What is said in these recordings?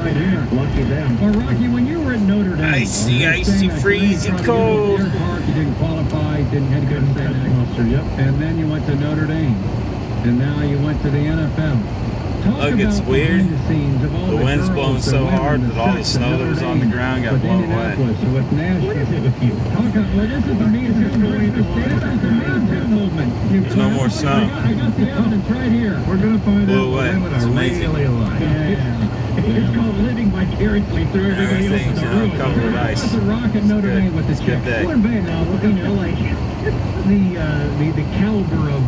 right here. Lucky them. Or Rocky, when you were at Notre Dame. Icy, freezing cold. Park, you didn't qualify, didn't have good mustard. Yep. And then you went to Notre Dame. And now you went to the NFL. Look, it's weird. The wind's blowing so hard that all the snow that was on the ground got blown away. What is it with you? This is the movement. There's no more snow. I got the evidence right here. We're going to find Blew away. It's amazing. It's called living vicariously through everybody else in the room. Covered with ice. It's a rock at Notre Dame with the chicks. We're in Bay now. We're going to like the caliber of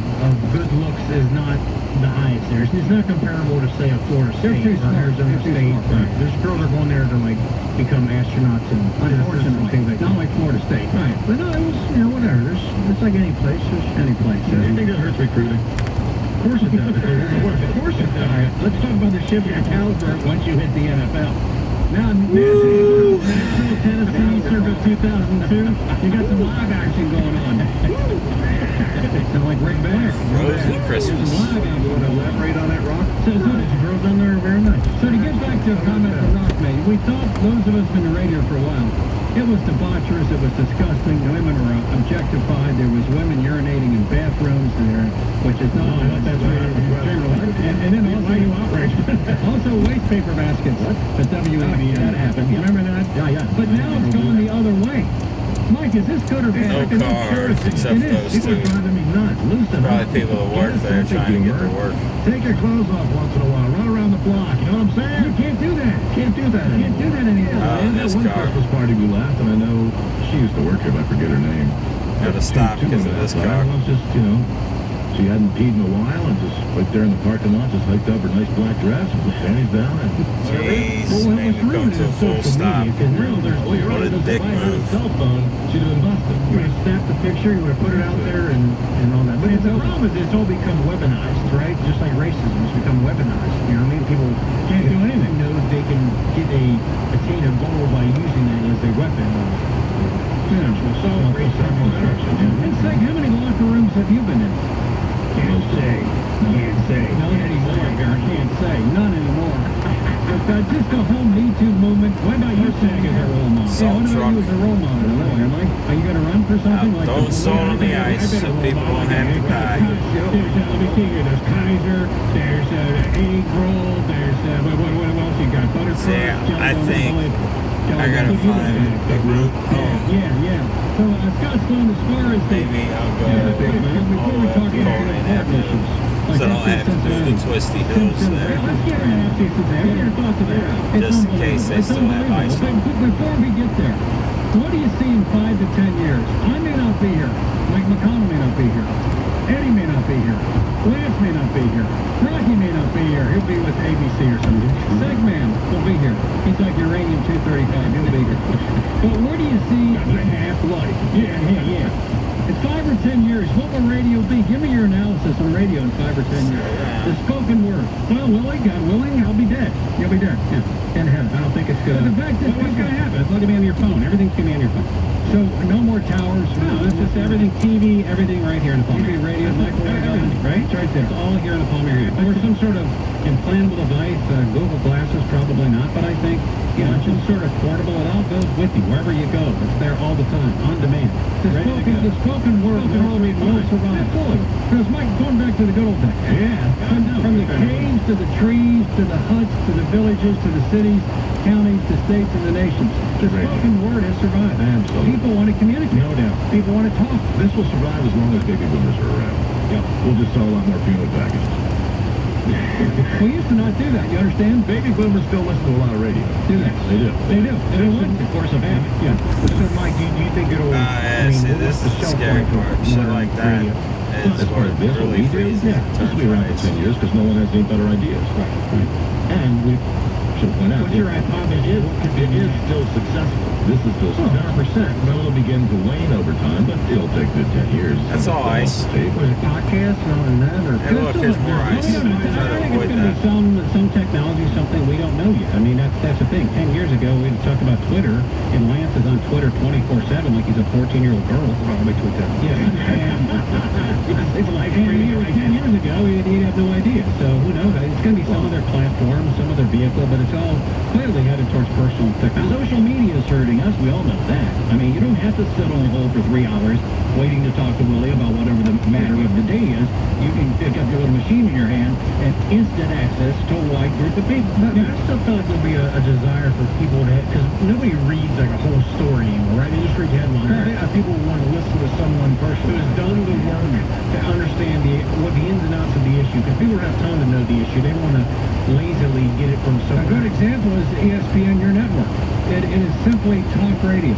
good looks is not the highest there. It's not comparable to, say, a Florida State or Arizona State. There's girls are going there to, like, become astronauts and unfortunately things like that. Not like Florida State. Right. But no, it was, whatever. It's like any place. There's any place. Do you think it hurts recruiting? Of course it does. Of course it does. All right, let's talk about the shift in caliber once you hit the NFL. Now, Nashville, Tennessee, circa 2002, you got some live action going on. Sound like Rick Banner. Frozen Christmas. You want to elaborate on that, Rock? So the girls on there are very nice. So to get back to a comment that Rock made, we thought, those of us been in the radio for a while, it was debaucherous, it was disgusting, women were objectified, there was women urinating in bathrooms there, which is not that's general. And then also waste paper baskets. The WABA. That happened. Remember that? Yeah. But now it's going the other way. Mike, is this good or bad? No cars, except those two. Probably people that work there trying to get to work. Take your clothes off once in a while. Run around the block. You know what I'm saying? You can't do that. Can't do that anymore. In this car. Christmas party we laughed, and I know she used to work here, but I forget her name. Had to stop because of this car. Just, she hadn't peed in a while, and just right there in the parking lot, just hiked up her nice black dress and put panties down. And jeez, made me come to a full stop. What a dick move. Cell phone, she'd have been busted. You would have snapped the picture, you would have put it out there, and all that. But the problem is it's all become weaponized, right? Just like racism, it's become weaponized. You know what I mean? People can't do anything. Know they can attain a goal by using that as a weapon. And say, how many locker rooms have you been in? Can't say. None anymore, Gary. Can't say. None anymore. But just the whole Me Too movement. What about you saying as a role model? What about you as a role model? Are you going to run for something? Throwing salt on the ice so people don't have to die. Let me see here. There's Kaiser. There's egg roll. There's what else you got? Buttercream. I think I gotta find the route home. Yeah. So Scott Sloan, as far as maybe I'll go all the way up Colerain Avenue, so I don't have to do the twisty hills there. Just in case they still have ice on. Before we get there, what do you see in 5 to 10 years? I may not be here. Mike McConnell may not be here. Eddie may not be here. Lance may not be here. Rocky may not be here. He'll be with ABC or something. Segman will be here. He's like uranium-235. He'll be here. But where do you see half-life? Yeah. In 5 or 10 years, what will radio be? Give me your analysis on radio in 5 or 10 years. The spoken word. Well, God willing, I'll be dead. You'll be dead. Yeah. In heaven. I don't think it's good. The fact is, what's going to happen? It's going to be on your phone. Everything's going to be on your phone. So, no more towers. No, it's just everything TV, everything right here in the palm of your hand. Radio, microwave, right? It's right there. It's all here in the palm of your hand. Or some sort of implantable device, Google Glasses, probably not, but I think, some sort of portable, it all goes with you wherever you go. It's there all the time, on demand. The spoken word will survive. Because, Mike, going back to the good old days. Yeah. From the caves to the trees, to the huts, to the villages, to the cities, counties, the states, and the nations. The spoken word has survived. Absolutely. People want to communicate. No doubt. People want to talk. This will survive as long as baby boomers are around. Yeah. We'll just sell a lot more funeral packages. We used to not do that, you understand? Baby boomers still listen to a lot of radio. Do they? They do. They listen, of course, of habit. Yeah. So, Mike, do you think it'll... see, this is the scary part. Shit like that is where it really freezes. Yeah, this will be around for 10 years because no one has any better ideas. Right. And we should point out... What's your hypothesis? It is still successful. This is still 100%, but it'll begin to wane over time, but it'll take good 10 years. That's all ice. Was it podcasts and that? Or Hey, look, there's more ice. I think it's going to be some technology, something we don't know yet. I mean, that's the thing. 10 years ago, we talked about Twitter, and Lance is on Twitter 24/7 like he's a 14-year-old girl. Probably tweet that. Yeah. It's like 10 years ago, he'd have no idea. So who knows? It's going to be some other platform, some other vehicle, but it's all clearly headed towards personal technology. Social media is hurting us. We all know that. I mean, you don't have to sit on hold for 3 hours waiting to talk to Willie about whatever the matter of the day is. You can pick up your little machine in your hand and instant access to a wide group of people. But I still feel like there'll be a desire for people to, because nobody reads like a whole story anymore, right? They just read headlines. People want to listen to someone who's done the work to understand what the ins and outs of the issue. Because people don't have time to know the issue. They want to lazily get it from somewhere. A good example is ESPN, your network. It is simply talk radio.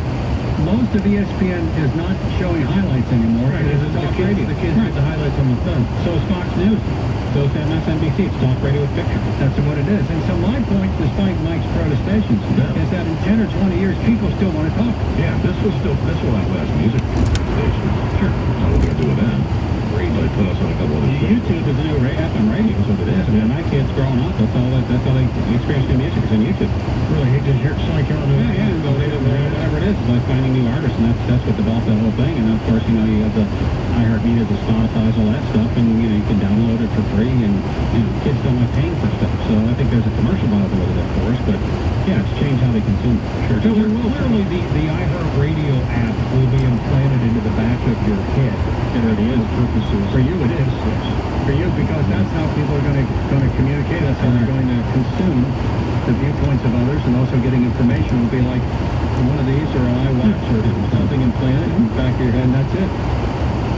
Most of ESPN is not showing highlights anymore. Right. It is talk radio. The kids get the highlights on the phone. So is Fox News. So is MSNBC. It's talk radio with pictures. That's what it is. And so my point, despite Mike's protestations, is that in 10 or 20 years, people still want to talk. Yeah, this will have last music stations. Sure. What are we going to do with that? They put us on a couple of these. YouTube is the new FM radio, is what it is. And my kids growing up, that's all they experience new music is on YouTube. Really, they just hear it like you're on the whatever it is. It's like finding new artists, and that's what developed that whole thing. And of course, you have the iHeartMedia, the Spotify's, all that stuff, and you can download it for free. And kids don't like paying for stuff, so I think there's a commercial viability there for us. But yeah, it's changed how they consume. Sure. So clearly, the iHeartRadio app will be implanted into the back of your head. And it is purposes. For you, it is. For you, because that's how people are going to communicate. That's how they're going to consume the viewpoints of others, and also getting information will be like one of these or an iWatch or something implanted in the back of your head, and that's it.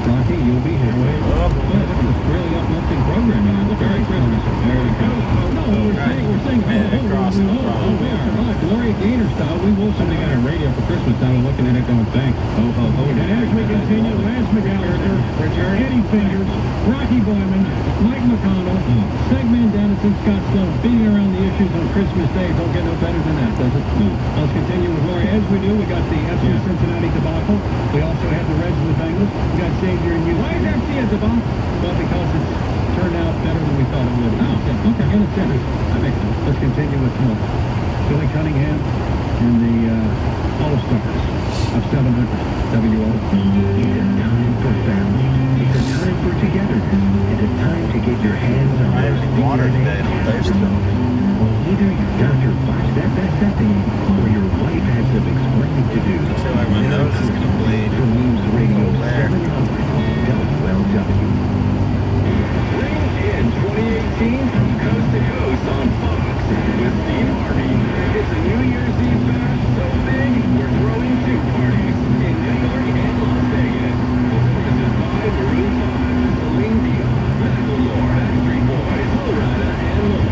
Rocky, you'll be here. Well, this is really uplifting programming. It's very promising. Very promising. No, we're saying, we are. Gloria Gaynor style. We will something on our radio for Christmas time. We're looking at it going, thanks. Ho, ho, ho. And as we continue, Lance McAllister, Richard Eddie Fingers, Rocky Boyman, Mike McConnell, Seg Mandennis, and Scott Sloan beating around the issues on Christmas Day. Don't get no better than that, does it? No. Let's continue with Gloria. As we do, we got the FC Cincinnati debacle. We also had the Reds and the Bengals. We got Xavier and you. Why is FC a debacle? Well, because it's turned out better than we thought it would. Oh, okay. In a sense. That makes sense. Let's continue with more. Billy Cunningham and the All-Stars of 700 WO. It's a time for family. It's a time for togetherness. It's a time to get your hands on those water today. Well, either your doctor botched that vasectomy or your wife has some explaining to do. I feel like my nose is going to bleed. For News Radio 700 WLW. In 2018, from coast to coast on Fox with Steve Harvey. It's a New Year's Eve bash so big, we're throwing 2 parties in New York and Las Vegas. This is by Maroon 5, Celine Dion, Macklemore, Backstreet Boys, Florida, and more.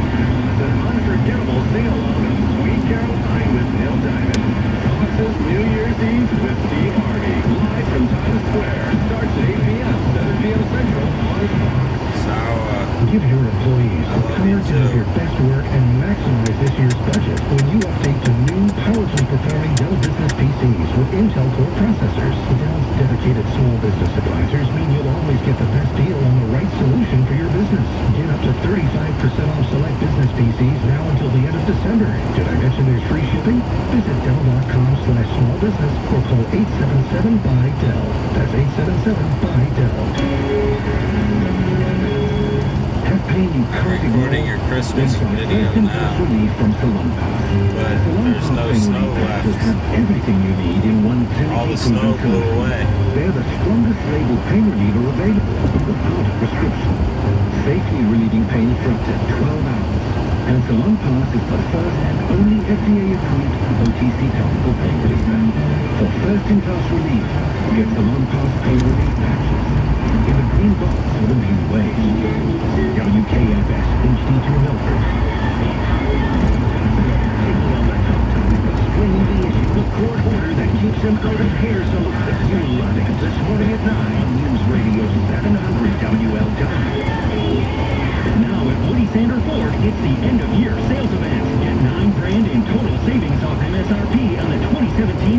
The unforgettable sing-along of Sweet Caroline with Neil Diamond. Fox's New Year's Eve with Steve Harvey. Live from Times Square. Starts at 8 p.m., 7 p.m. Central on Fox. Give your employees the power to do their best work and maximize this year's budget when you update to new, powerfully performing Dell Business PCs with Intel Core processors. Dell's dedicated small business advisors mean you'll always get the best deal on the right solution for your business. Get up to 35% off select business PCs now until the end of December. Did I mention there's free shipping? Visit Dell.com/smallbusiness or call 877-BUY-DELL. That's 877-BUY-DELL. I'm recording your Christmas video now, but there's no snow left. Everything you need in one All the snow blew away. They're the strongest label pain reliever available without prescription. Safely relieving pain for up to 12 hours. And Salon Pass is the first and only FDA-approved OTC topical pain reliever. For first-in-class relief, get Salon Pass pain relief patches. In the green box with a new way. WKFS HD2 Milford. Taking on the top topic of springing the issue of court order that keeps them out of hair so you'll love it this morning at 9. News Radio 700 WLW. Now at Woody Sander Ford, it's the end of year sales event. Get $9 grand in total savings off MSRP on the 2017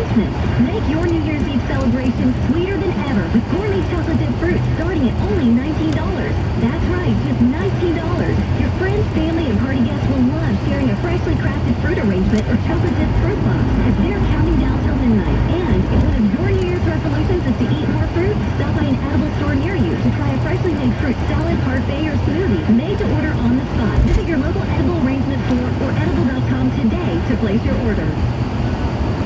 Christmas. Make your New Year's Eve celebration sweeter than ever with gourmet chocolate dip fruit starting at only $19. That's right, just $19. Your friends, family, and party guests will love sharing a freshly crafted fruit arrangement or chocolate dip fruit box as they're counting down till midnight. And if one of your New Year's resolutions is to eat more fruit, stop by an edible store near you to try a freshly made fruit salad, parfait, or smoothie made to order on the spot. Visit your local edible arrangement store or edible.com today to place your order.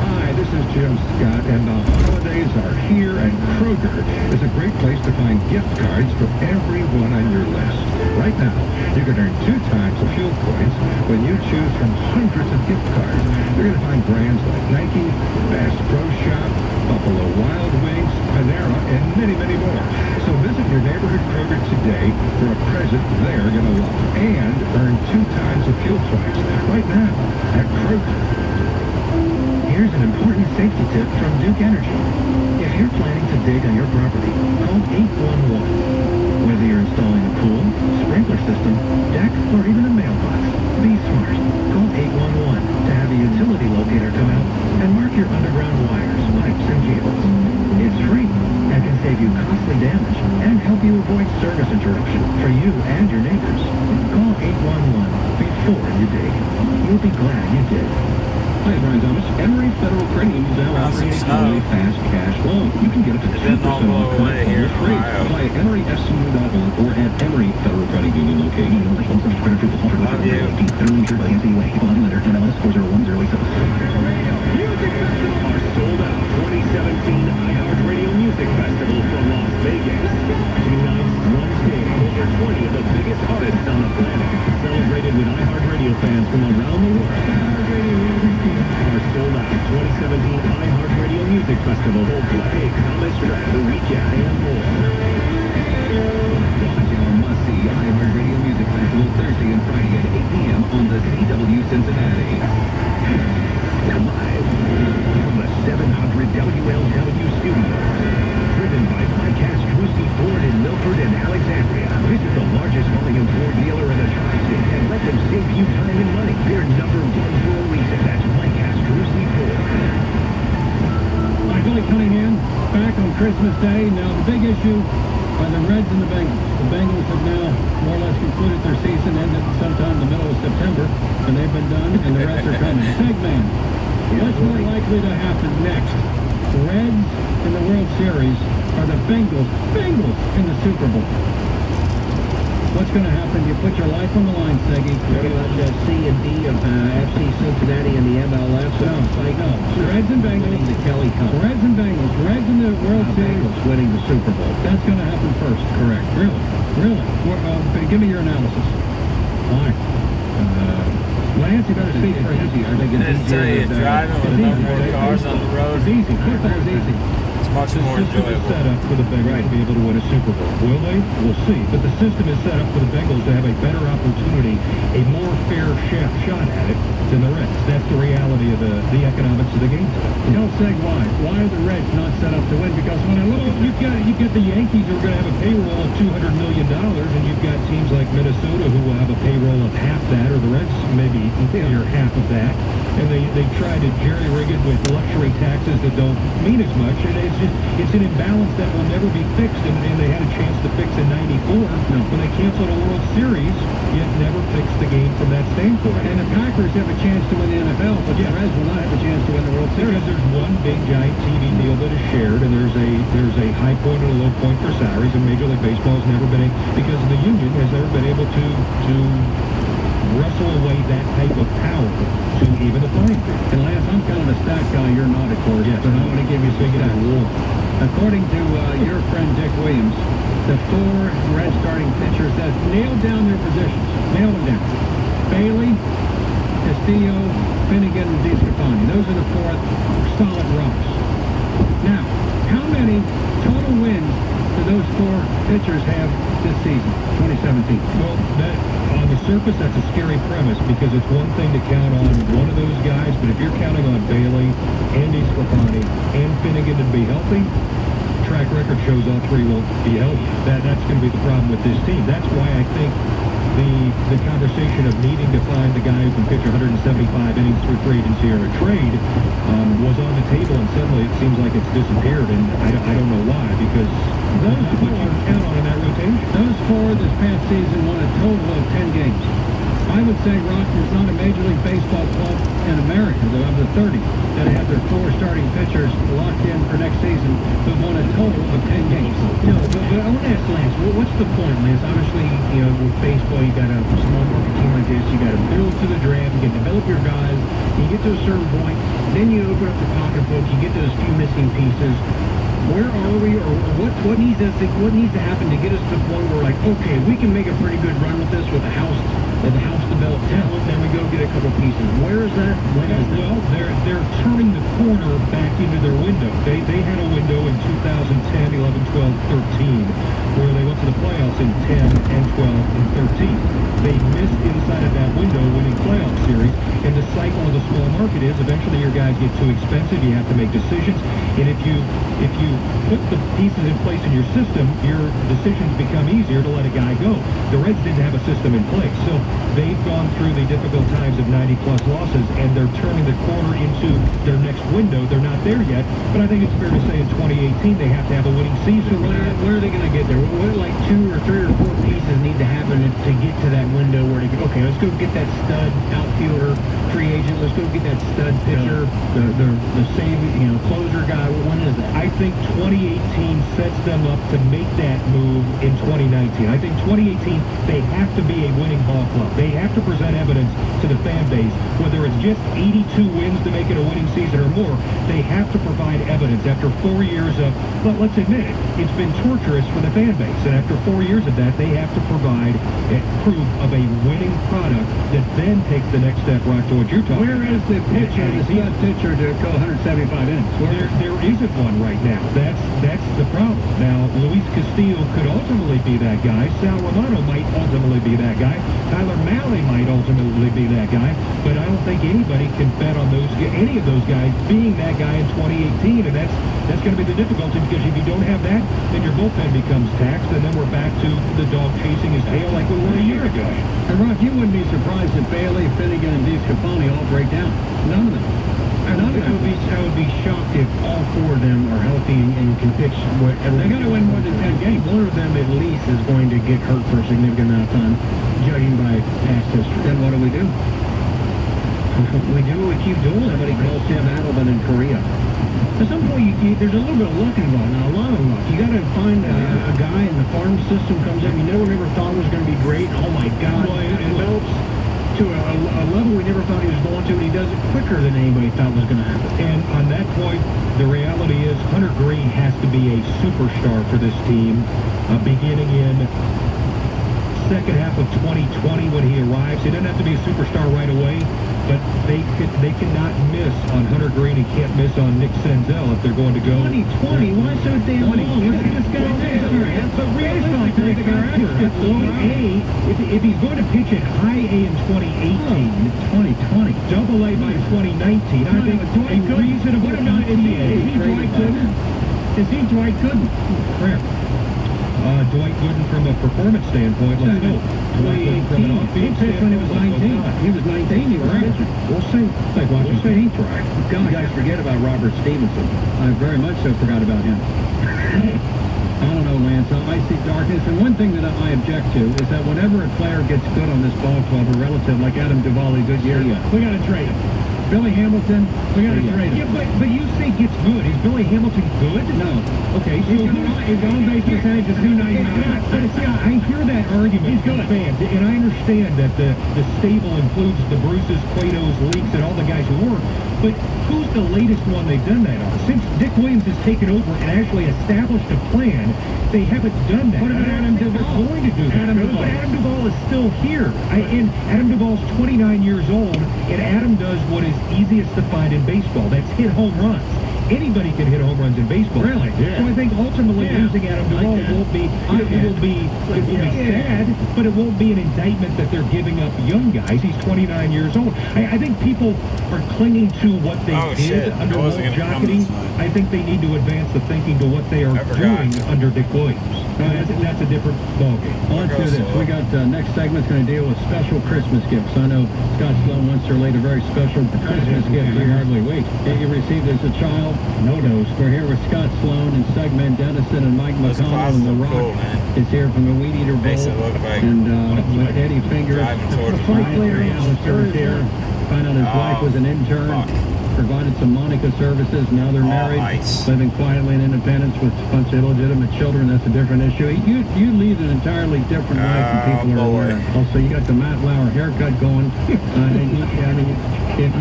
Hi, this is Jim Scott, and the holidays are here, and Kroger is a great place to find gift cards for everyone on your list. Right now, you can earn 2 times the fuel points when you choose from hundreds of gift cards. You're going to find brands like Nike, Bass Pro Shop, Buffalo Wild Wings, Panera, and many, many more. So visit your neighborhood Kroger today for a present they're going to love, and earn 2 times the fuel points right now at Kroger. Here's an important safety tip from Duke Energy. If you're planning to dig on your property, call 811. Whether you're installing a pool, sprinkler system, deck, or even a mailbox, be smart. Call 811 to have a utility locator come out and mark your underground wires, pipes, and cables. It's free and can save you costly damage and help you avoid service interruption for you and your neighbors. Call 811 before you dig. You'll be glad you did. Hi, Brian Thomas. Emory Federal Credit Union is now offering a totally fast cash loan. You can get up to 2% off credit on your trade. Apply at EmoryFCU.org or at Emory Federal Credit Union location. Love you. Federally insured by NCUA. Bond lender. NMLS 40108. Music Festival are sold out. 2017 iHeartRadio Music Festival from Las Vegas. Unites one stage. Over 20 of the biggest artists on the planet. Celebrated with iHeartRadio fans from around the world. iHeartRadio Music are sold out. 2017 iHeartRadio Music Festival will play Comet Strap, The Weeknd, and more. Watch our must-see iHeartRadio Music Festival Thursday and Friday at 8 p.m. on the CW Cincinnati. Live from the 700 WLW studios. Driven by Podcast Drewski Ford in Milford and Alexandria. Visit the largest volume Ford dealer in the tri-state and let them save you time and money. They're #1 for a reason. That's Podcast Drewski Ford. Hi, Billy Cunningham, back on Christmas Day. Now, the big issue are the Reds and the Bengals. The Bengals have now more or less concluded their season, ended sometime in the middle of September, and they've been done, and the Reds are coming. Segman, what's more likely to happen next? The Reds in the World Series or the Bengals in the Super Bowl? What's going to happen? You put your life on the line, Seggy. Pretty much C and D of FC Cincinnati and the MLS. No. Reds and Bengals. Winning the Kelly Cup. Reds and Bengals. Reds in the World Series. Bengals winning the Super Bowl. That's going to happen first. Correct. Really? Give me your analysis. Why? Lance, you better speak for easy. I tell you, driving with no more cars on the road, It's easy. Football is easy. it's much more The system is enjoyable. set up for the Bengals to be able to win a Super Bowl. Will they? We'll see. But the system is set up for the Bengals to have a better opportunity, a more fair shot at it than the Reds. That's the reality of the economics of the game. Tell Seg why. Why are the Reds not set up to win? Because when I look at You've got the Yankees who are going to have a payroll of $200 million, and you've got teams like Minnesota who will have a payroll of half that, or the Reds maybe near half of that. And they try to jerry-rig it with luxury taxes that don't mean as much, and it's an imbalance that will never be fixed, and they had a chance to fix in '94. When they canceled a World Series, yet never fixed the game from that standpoint. and the Packers have a chance to win the NFL, but the Reds will not have a chance to win the World Series. Because there's one big giant TV deal that is shared, and there's a high point and a low point for salaries, and Major League Baseball has never been because the union has never been able to wrestle away that type of power to even the playing field. And Lance, I'm kind of a stat guy. You're not, of course. Yes. But I'm going to give you some stats. According to your friend Dick Williams, the 4 Red starting pitchers that nailed down their positions. Nailed them down. Bailey, Castillo, Finnegan, and DeSclafani. Those are the 4 solid rocks. Now, how many total wins do those 4 pitchers have this season, 2017? Well, that on the surface, that's a scary premise because it's one thing to count on one of those guys, but if you're counting on Bailey, Andy Sclafani, and Finnegan to be healthy, track record shows all 3 won't be healthy. That's going to be the problem with this team. That's why I think the conversation of needing to find the guy who can pitch 175 innings through free agency or a trade was on the table, and suddenly it seems like it's disappeared, and I don't know why, because Those not much you can count on in that rotation. Those four this past season won a total of 10 games. I would say, Rock, there's not a Major League Baseball club in America, though, of the 30, that have their four starting pitchers locked in for next season who've won a total of 10 games. No, but I want to ask Lance, what's the point, Lance? Obviously, you know, with baseball, you got a small market team like this, you got to build to the draft, you can develop your guys, you get to a certain point, then you open up the pocketbook, you get those few missing pieces. Where are we, or what needs to happen to get us to the point where, like, okay, we can make a pretty good run with this with a house developed talent, then we go get a couple pieces. Where is that? When is that? Well, they're turning the corner back into their window. They had a window in 2010, 11, 12, 13, where they went to the playoffs in 10 and 12 and 13. They missed inside of that window winning playoff series, and the cycle of the small market is eventually your guys get too expensive, you have to make decisions, and if you put the pieces in place in your system, your decisions become easier to let a guy go. The Reds didn't have a system in place, so they've gone through the difficult times of 90-plus losses, and they're turning the corner into their next window. They're not there yet, but I think it's fair to say in 2018 they have to have a winning season. Where are they going to get there? What, like 2 or 3 or 4 pieces need to happen to get to that window where they go, okay, let's go get that stud outfielder, free agent, let's go get that stud pitcher, the save, closer guy. When is that? I think 2018 sets them up to make that move in 2019. I think 2018, they have to be a winning ball club. They have to present evidence to the fan base, whether it's just 82 wins to make it a winning season or more. They have to provide evidence after 4 years of, well, let's admit it, it's been torturous for the fan base. And after 4 years of that, they have to provide proof of a winning product that then takes the next step, Rock, to what you're talking about. Where is the pitcher, the stud pitcher to go 175 innings? There isn't one right now. That's the problem. Now, Luis Castillo could ultimately be that guy. Sal Romano might ultimately be that guy. Tyler Mahle might ultimately be that guy. But I don't think anybody can bet on any of those guys being that guy in 2018. And that's going to be the difficulty, because if you don't have that, then your bullpen becomes taxed, and then we're back to the dog chasing his tail like we were a year ago. And Rock, you wouldn't be surprised if Bailey, Finnegan, and DeSclafani all break down. None of them. I would be shocked if all 4 of them are healthy and can pitch. They got to win more than 10 games. One of them at least is going to get hurt for a significant amount of time, judging by past history. Then what do we do? We do what we keep doing. Somebody calls Tim Adelman in Korea. At some point, there's a little bit of luck involved. Now, a lot of luck. You got to find a guy in the farm system comes in you never thought was going to be great. Oh my God! Well, it develops to a level we never thought he was going to, and he does it quicker than anybody thought was going to happen. And on that point, the reality is Hunter Green has to be a superstar for this team, beginning in second half of 2020 when he arrives. He doesn't have to be a superstar right away, but they cannot miss on Hunter Green and can't miss on Nick Senzel if they're going to go. 2020? Why so damn long? Look at this guy. But realistically, if he's going to pitch at high A in 2018, 2020, double A by 2019, I think a reasonable NBA. Is he Dwight Gooden? Where? Dwight Gooden from a performance standpoint, let's go. Dwight Gooden from an offense standpoint. When he was 19. He was 19. He was pitching. We'll see. Like watching he tried. You guys forget about Robert Stevenson. I very much so forgot about him. I don't know, Lance. I see darkness. And one thing that I object to is that whenever a player gets good on this ball club, a relative like Adam Duvall, good year, we got to trade him. Billy Hamilton, we got to trade him. Yeah, but you say gets good. Is Billy Hamilton good? No. Okay, so his on-base percentage is 299. But see, I hear that argument. He's good. Fans, and I understand that the stable includes the Bruces, Cuetos, Leaks, and all the guys who work. But who's the latest one they've done that on? Since Dick Williams has taken over and actually established a plan, they haven't done that. What about Adam Duvall? They're going to do that. But Adam Duvall is still here. And Adam Duvall's 29 years old, and Adam does what is easiest to find in baseball. That's hit home runs. Anybody can hit home runs in baseball. Really? Yeah. So I think ultimately losing Adam Duvall will be sad, but it won't be an indictment that they're giving up young guys. He's 29 years old. I think people are clinging to what they did under Walt Jocketty. I think they need to advance the thinking to what they are doing under Dick Williams. That's a different ballgame. On to this. We got next segment's going to deal with special Christmas gifts. I know Scott Sloan wants to relate a very special Christmas gift. You hardly wait. That you received as a child. Well, no dose. We're here with Scott Sloan and Segment Dennison and Mike McConnell, and The Rock cool, is here from the Weed Eater Bowl. Makes it look like And with Eddie Fingers, driving toward the Larry Alistair is here. Found out his wife was an intern. Provided some Monica services. Now they're married, nice. living quietly in independence with a bunch of illegitimate children. That's a different issue. You lead an entirely different life than people are aware. Also, you got the Matt Lauer haircut going.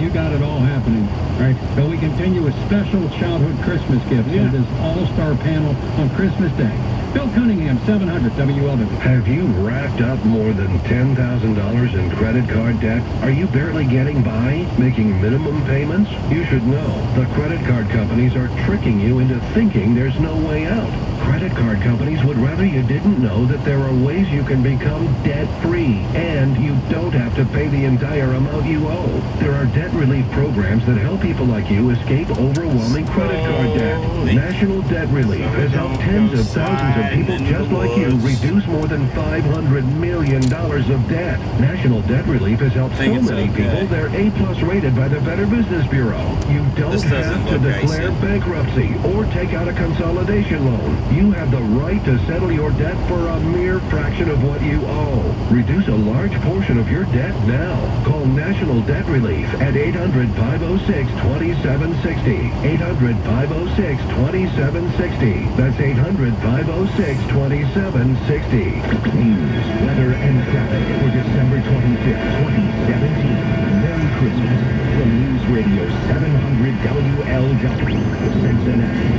You got it all happening. Right. So we continue with special childhood Christmas gifts with this all-star panel on Christmas Day. Bill Cunningham, 700 WLW. Have you racked up more than $10,000 in credit card debt? Are you barely getting by, making minimum payments? You should know, the credit card companies are tricking you into thinking there's no way out. Credit card companies would rather you didn't know that there are ways you can become debt-free, and you don't have to pay the entire amount you owe. There are debt relief programs that help people like you escape overwhelming credit card debt. National Debt Relief has helped tens of thousands of people just like you reduce more than $500 million of debt. National Debt Relief has helped so many people they're A+ rated by the Better Business Bureau. You don't have to declare bankruptcy or take out a consolidation loan. You have the right to settle your debt for a mere fraction of what you owe. Reduce a large portion of your debt now. Call National Debt Relief at 800-506-2760. 800-506-2760. That's 800-506-2760. News, weather, and traffic for December 25th, 2017. Merry Christmas from News Radio 700 WLW, Cincinnati.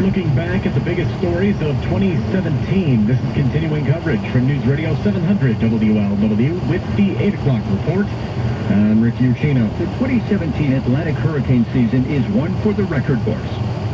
Looking back at the biggest stories of 2017, this is continuing coverage from News Radio 700 WLW with the 8 o'clock report. I'm Rick Ucchino. The 2017 Atlantic hurricane season is one for the record books.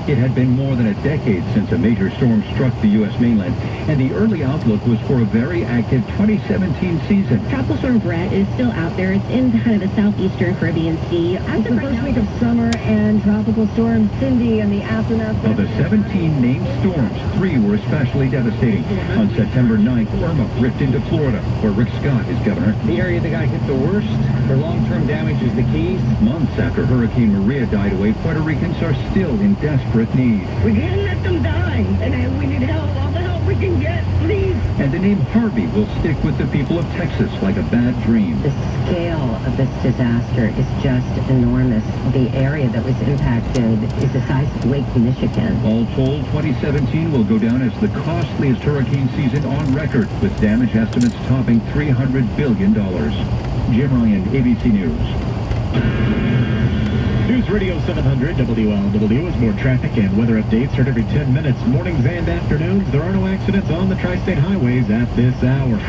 It had been more than a decade since a major storm struck the U.S. mainland, and the early outlook was for a very active 2017 season. Tropical Storm Brett is still out there. It's in kind of the southeastern Caribbean Sea. After the first week of summer and Tropical Storm Cindy and the aftermath. Of the 17 named storms, 3 were especially devastating. On September 9th, Irma ripped into Florida, where Rick Scott is governor. The area that got hit the worst for long-term damage is the Keys. Months after Hurricane Maria died away, Puerto Ricans are still in desperate need. We can't let them die, and we need help, all the help we can get, please. And the name Harvey will stick with the people of Texas like a bad dream. The scale of this disaster is just enormous. The area that was impacted is the size of Lake Michigan. All told, 2017 will go down as the costliest hurricane season on record, with damage estimates topping $300 billion. Jim Ryan, ABC News. News Radio 700 WLW is more traffic and weather updates heard every 10 minutes, mornings and afternoons. There are no accidents on the tri-state highways at this hour.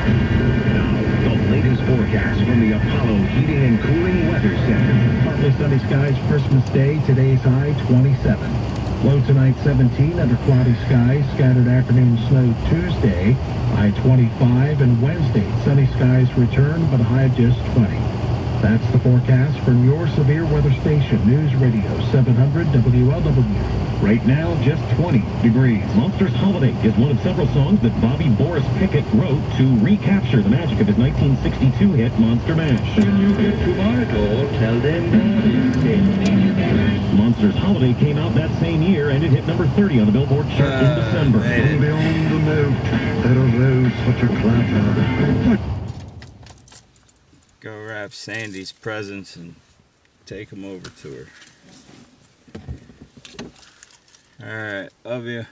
The latest forecast from the Apollo Heating and Cooling Weather Center. Partly sunny skies Christmas Day. Today's high 27. Low tonight 17 under cloudy skies. Scattered afternoon snow Tuesday. High 25, and Wednesday sunny skies return, but a high of just 20. That's the forecast from your severe weather station, News Radio 700 WLW. Right now, just 20 degrees. Monsters Holiday is one of several songs that Bobby Boris Pickett wrote to recapture the magic of his 1962 hit Monster Mash. When you get to my door, tell them Monsters Holiday came out that same year, and it hit number 30 on the Billboard chart in December. Beyond the note, there arose such a clatter. Go wrap Sandy's presents and take them over to her. Alright, love you.